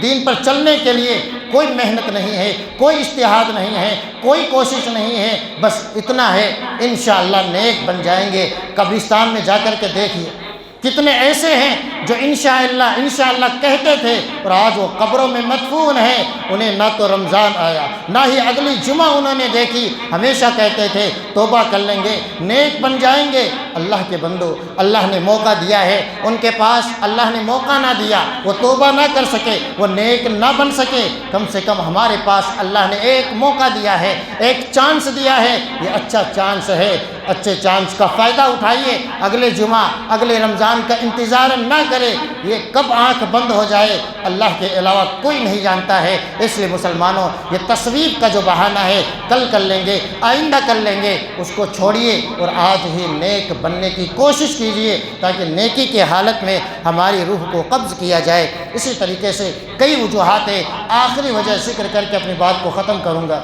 S1: دین پر چلنے کے لیے کوئی محنت نہیں ہے، کوئی اجتہاد نہیں ہے، کوئی کوشش نہیں ہے، بس اتنا ہے انشاءاللہ نیک بن جائیں گے۔ قبرستان میں جا کر کے دیکھیے کتنے ایسے ہیں جو انشاءاللہ کہتے تھے اور آج وہ قبروں میں مدفون ہیں، انہیں نہ تو رمضان آیا نہ ہی اگلی جمعہ انہوں نے دیکھی، ہمیشہ کہتے تھے توبہ کر لیں گے، نیک بن جائیں گے۔ اللہ کے بندو، اللہ نے موقع دیا ہے، ان کے پاس اللہ نے موقع نہ دیا، وہ توبہ نہ کر سکے، وہ نیک نہ بن سکے، کم سے کم ہمارے پاس اللہ نے ایک موقع دیا ہے، ایک چانس دیا ہے، یہ اچھا چانس ہے، اچھے چانس کا فائدہ اٹھائیے۔ اگلے جمعہ اگلے رمضان کا انتظار نہ کرے، یہ کب آنکھ بند ہو جائے اللہ کے علاوہ کوئی نہیں جانتا ہے۔ اس لیے مسلمانوں، یہ تصویب کا جو بہانہ ہے کل کر لیں گے، آئندہ کر لیں گے، اس کو چھوڑیے اور آج ہی نیک بننے کی کوشش کیجیے تاکہ نیکی کے حالت میں ہماری روح کو قبض کیا جائے۔ اسی طریقے سے کئی وجوہات ہیں، آخری وجہ ذکر کر کے اپنی بات کو ختم کروں گا۔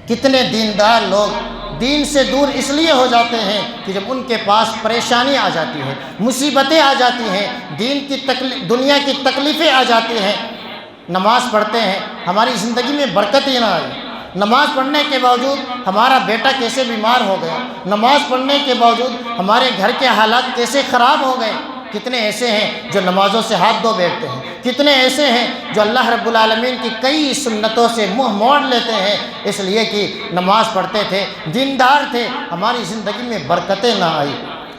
S1: کتنے دیندار لوگ دین سے دور اس لیے ہو جاتے ہیں کہ جب ان کے پاس پریشانی آ جاتی ہے، مصیبتیں آ جاتی ہیں، دنیا کی تکلیفیں آ جاتی ہیں، نماز پڑھتے ہیں، ہماری زندگی میں برکت ہی نہ آئی، نماز پڑھنے کے باوجود ہمارا بیٹا کیسے بیمار ہو گیا، نماز پڑھنے کے باوجود ہمارے گھر کے حالات کیسے خراب ہو گئے۔ کتنے ایسے ہیں جو نمازوں سے ہاتھ دھو بیٹھتے ہیں، کتنے ایسے ہیں جو اللہ رب العالمین کی کئی سنتوں سے منہ موڑ لیتے ہیں اس لیے کہ نماز پڑھتے تھے، دیندار تھے، ہماری زندگی میں برکتیں نہ آئی۔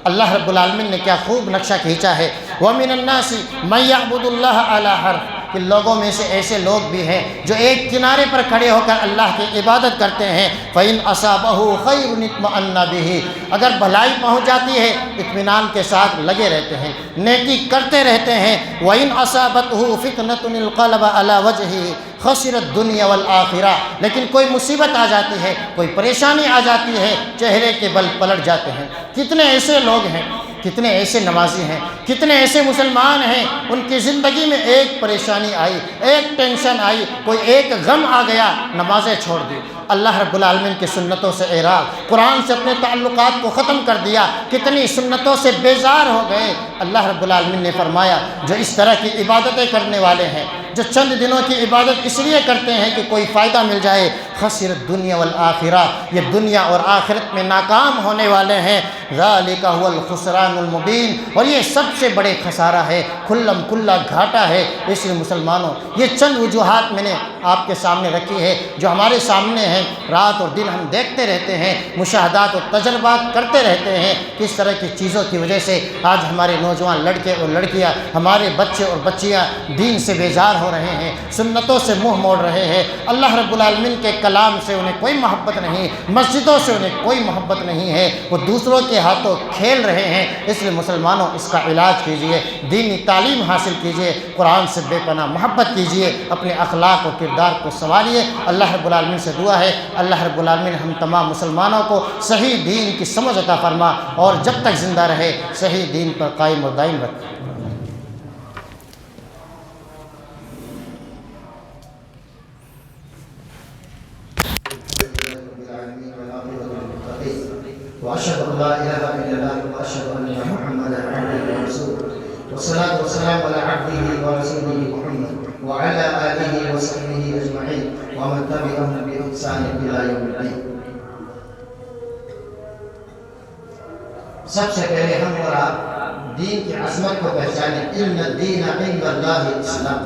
S1: اللہ رب العالمین نے کیا خوب نقشہ کھینچا ہے، وَمِنَ النَّاسِ مَن يَعْبُدُ اللَّهَ عَلَى حَرْفٍ، کہ لوگوں میں سے ایسے لوگ بھی ہیں جو ایک کنارے پر کھڑے ہو کر اللہ کی عبادت کرتے ہیں۔ فَإِنْ أَصَابَهُ خَيْرٌ اطْمَأَنَّ بِهِ، اگر بھلائی پہنچ جاتی ہے اطمینان کے ساتھ لگے رہتے ہیں، نیکی کرتے رہتے ہیں۔ وَإِنْ أَصَابَتْهُ فِتْنَةٌ انقلب عَلَى وَجْهِهِ خسر الدنیا والآخرہ، لیکن کوئی مصیبت آ جاتی ہے، کوئی پریشانی آ جاتی ہے، چہرے کے بل پلٹ جاتے ہیں۔ کتنے ایسے لوگ ہیں، کتنے ایسے نمازی ہیں، کتنے ایسے مسلمان ہیں، ان کی زندگی میں ایک پریشانی آئی، ایک ٹینشن آئی، کوئی ایک غم آ گیا، نمازیں چھوڑ دی، اللہ رب العالمین کی سنتوں سے اعراض، قرآن سے اپنے تعلقات کو ختم کر دیا، کتنی سنتوں سے بیزار ہو گئے۔ اللہ رب العالمین نے فرمایا جو اس طرح کی عبادتیں کرنے والے ہیں، جو چند دنوں کی عبادت اس لیے کرتے ہیں کہ کوئی فائدہ مل جائے، خسر الدنیا والآخرہ، یہ دنیا اور آخرت میں ناکام ہونے والے ہیں۔ ذالک هو الخسران المبین، اور یہ سب سے بڑے خسارہ ہے، کھلم کھلا گھاٹا ہے۔ اس لیے مسلمانوں، یہ چند وجوہات میں نے آپ کے سامنے رکھی ہے جو ہمارے سامنے ہیں، رات اور دن ہم دیکھتے رہتے ہیں، مشاہدات اور تجربات کرتے رہتے ہیں، کس طرح کی چیزوں کی وجہ سے آج ہمارے نوجوان لڑکے اور لڑکیاں، ہمارے بچے اور بچیاں دین سے بیزار ہو رہے ہیں، سنتوں سے منہ موڑ رہے ہیں، اللہ رب العالمین کے کلام سے انہیں کوئی محبت نہیں، مسجدوں سے انہیں کوئی محبت نہیں ہے، وہ دوسروں کے ہاتھوں کھیل رہے ہیں۔ اس لیے مسلمانوں، اس کا علاج کیجئے، دینی تعلیم حاصل کیجئے، قرآن سے بے پناہ محبت کیجئے، اپنے اخلاق و کردار کو سنواریے۔ اللہ رب العالمین سے دعا ہے اللہ رب العالمین ہم تمام مسلمانوں کو صحیح دین کی سمجھ عطا فرما اور جب تک زندہ رہے صحیح دین پر قائم و دائم رکھے۔
S2: وأشهد أن لا إله إلا الله وأشهد أن محمدا عبده ورسوله والصلاة والسلام على عبده ورسوله محمد وعلى آله وصحبه أجمعين ومن تبعهم بإحسان إلى يوم الدين۔ سب سے پہلے ہم اور آپ دین کی عظمت کو پہچانیں۔ ان الدین عند اللہ الاسلام،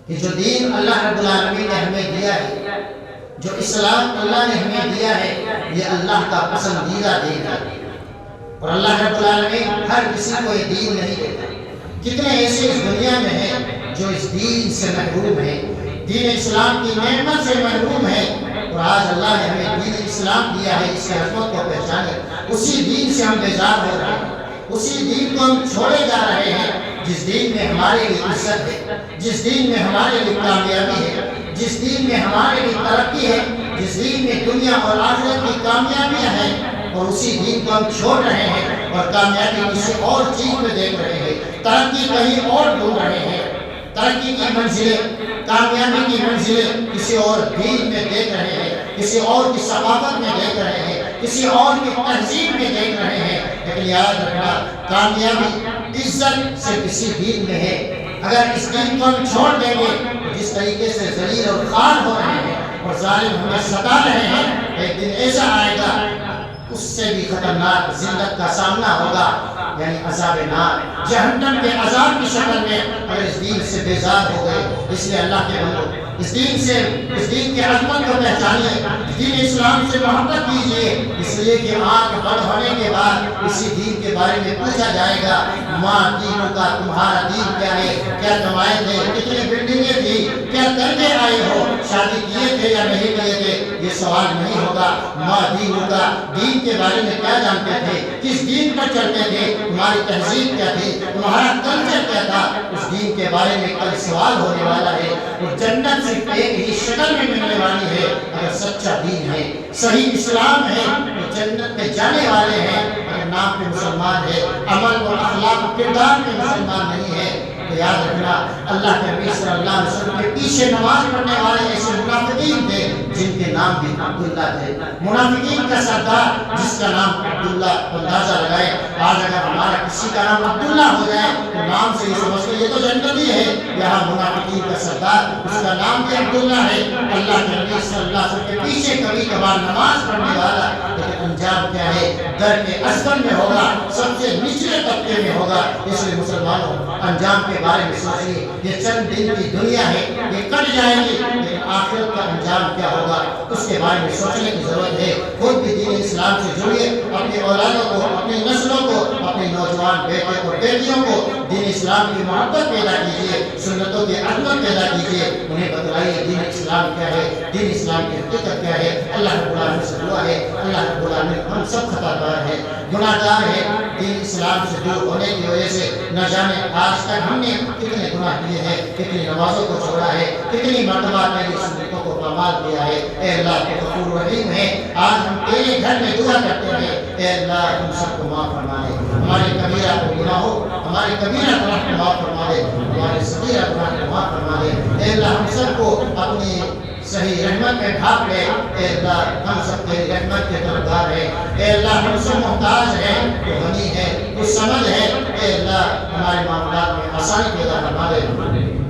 S2: کہ جو دین اللہ رب العالمین نے ہمیں دیا ہے، جو اسلام اللہ نے ہمیں دیا ہے، یہ اللہ کا پسندیدہ دین ہے، اور اللہ رب العالمین ہر کسی کو یہ دین نہیں دیتا۔ کتنے ایسے اس دنیا میں ہیں جو اس دین سے محروم ہیں، دین اسلام کی نعمت سے محروم ہیں، اور آج اللہ نے ہمیں دین اسلام دیا ہے، اس کی عظمت کو پہچانے، اسی دین سے ہم بیزار ہو رہے ہیں، اسی دین کو ہم چھوڑے جا رہے ہیں جس دین میں ہمارے لیے عزت ہے، جس دین میں ہمارے لیے کامیابی ہے، جس دین میں ہمارے لیے ترقی ہے، جس دین میں دنیا اور آخرت کی کامیابیاں ہیں، اور اسی دین کو ہم چھوڑ رہے ہیں اور کامیابی کسی اور چیز میں دیکھ رہے ہیں، ترقی کہیں اور ڈھونڈ رہے ہیں، ترقی کی منزلیں، کامیابی کی منزلیں کسی اور دین میں دیکھ رہے ہیں، کسی اور کی ثقافت میں دیکھ رہے ہیں، کسی اور کی تہذیب میں دیکھ رہے ہیں۔ لیکن یاد رکھنا، کامیابی عزت صرف اسی دین میں ہے۔ اگر اس دین کو ہم چھوڑ دیں گے، جس طریقے سے ذلیل اور خوار ہو رہے ہیں اور ظالم ہمیں ستا رہے ہیں، ایک دن ایسا آئے گا اس سے بھی خطرناک ذلت کا سامنا ہوگا، یعنی عذاب نار، جہنم کے عذاب کی شکل میں، اگر اس دین سے بیزار ہو گئے۔ اس لیے اللہ کے بندو، اس دین کے عظمت کو پہچانیے، دین اسلام سے محبت کیجیے، اس لیے کہ آنکھ بند ہونے کے بعد اسی دین کے بارے میں پوچھا جائے گا، ماں دینوں کا تمہارا دین کیا ہے، کیا کمائے تھے، کتنی بلڈنگیں تھی، کیا کر کے آئے ہو، شادی کیے تھے یا نہیں کیے تھے، یہ سوال نہیں ہوگا۔ ماں دینوں کا، دین کے بارے میں کیا جانتے تھے، کس دین پر چلتے تھے، تمہاری تہذیب کیا تھی، تمہارا کلچر کیا تھا، اس دین کے بارے میں کل سوال ہونے والا ہے۔ اور جنت صرف ایک ہی شکل میں ملنے والی ہے، اگر سچا دین ہے، صحیح اسلام ہے تو جنت میں جانے والے ہیں، اگر نام پہ مسلمان ہے، عمل اور اخلاق و کردار میں مسلمان نہیں ہے تو یاد رکھنا، اللہ کے نبی صلی اللہ علیہ وسلم کے پیچھے نماز پڑھنے والے ایسے منافقین تھے جن کے نام بھی عبداللہ تھے۔ منافقین کا سردار جس کا نام عبداللہ، اندازہ لگائے آج اگر ہمارا کسی کا نام عبداللہ ہو جائے تو نام سے ہی سمجھتے یہ تو جنتی ہے، یہاں منافقین کا سردار اس کا نام بھی عبداللہ ہے۔ اللہ کے نبی صلی اللہ علیہ وسلم کے پیچھے کبھی کبھار نماز پڑھنے والا، لیکن انجام کیا ہے، در کے اسفل میں ہوگا، سب سے نچلے طبقے میں ہوگا۔ اس لیے مسلمانوں، انجام کے بارے میں سوچیے، یہ چند دن کی دنیا ہے، یہ کٹ جائے گی، لیکن آخرت کا انجام کیا ہوگا اس کے بارے میں سوچنے کی ضرورت ہے۔ خود بھی دین اسلام سے جڑیے، اپنی اولادوں کو، اپنی نسلوں کو، اپنے نوجوان بیٹے اور بیٹیوں کو دین اسلام کی محبت پیدا کیجیے، سنتوں کی عظمت پیدا کیجیے، انہیں بتلائیے دین اسلام کیا ہے، دین اسلام کی حقیقت کیا ہے۔ اللہ رب العالمین سے دعا ہے، اللہ رب العالمین ہم سب خطا کار ہیں، گناہ گار ہیں، دین اسلام سے دور ہونے کی وجہ سے نہ جانے آج تک ہم نے کتنے گناہ کیے ہیں، کتنی نمازوں کو چھوڑا ہے، کتنی مرتبہ تیری سنتوں کو پامال کیا ہے۔ اے اللہ تو غفور رحیم ہے، آج ہم تیرے گھر میں دعا کرتے ہیں، اے اللہ ہم سب کو معاف فرما دے، ہمارے کبیرہ گناہوں، ہمارے کبیرہ گناہ کو معاف فرما دے، ہمارے صغیرہ گناہ کو معاف فرما دے۔ اے اللہ ہم سب کو اپنی صحیح رحمت میں ڈھانپ لے۔ اے اللہ ہم سب تیری رحمت کے طلبگار ہیں، اے اللہ ہم سب محتاج ہیں، تو غنی ہے، تو سمجھ ہے۔ اے اللہ ہمارے معاملات میں آسانی پیدا فرما دے،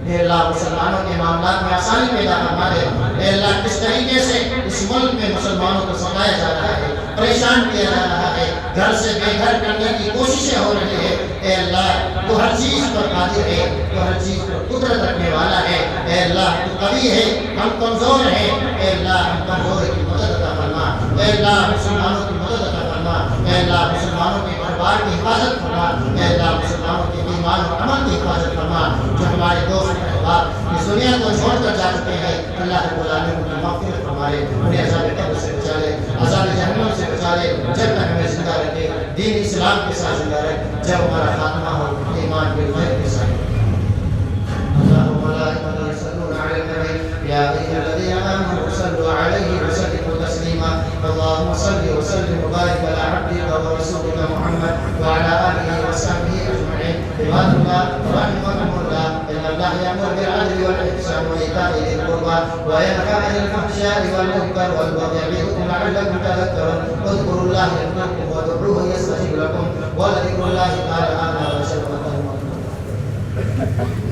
S2: اے اللہ مسلمانوں کے معاملات میں آسانی پیدا فرما دے۔ اے اللہ کس طریقے سے اس ملک میں مسلمانوں کو ستایا جا رہا ہے، پریشان کیا جا رہا ہے، گھر سے بے گھر کرنے کی کوششیں ہو رہی ہے، اے اللہ تو ہر چیز پر قادر ہے، تو ہر چیز پر قدرت رکھنے والا ہے۔ اے اللہ تو قوی ہے، ہم کمزور ہیں، اے اللہ ہم کمزور کی مدد عطا فرما، اے اللہ مسلمانوں کی مدد عطا فرما، اے اللہ مسلمانوں کے گھر کی حفاظت فرما، اے اللہ مسلمانوں کے ایمان اور عمل کی حفاظت فرما۔ جو ہمارے دوست احباب اس دنیا کو چھوڑ کر جا چکے ہیں، اللہ رب العالمین ان کی مغفرت فرمائے، انہیں عذاب قبر سے بچا لے، عذاب جہنم سے بچا لے، جب تک ہمیں زندہ رکھے، دین اسلام کے ساتھ زندہ رکھے، جب ہمارا خاتمہ ہو ایمان بالغیب کے ساتھ۔ اللهم لا اله يصلون على النبي يا ايها الذين امنوا صلوا عليه وسلموا تسليما اللهم صل وسلم وبارك على عبدك ورسولك محمد وعلى اله وصحبه اجمعين عباد الله رحمكم الله ان الله يامر بالعدل والاحسان وايتاء ذي القربى وينهى عن الفحشاء والمنكر والبغي يعظكم لعلكم تذكرون اذكروا الله يذكركم وادعوه يستجب لكم ولذكر الله تعالى اعلى واشهد ان لا اله الا الله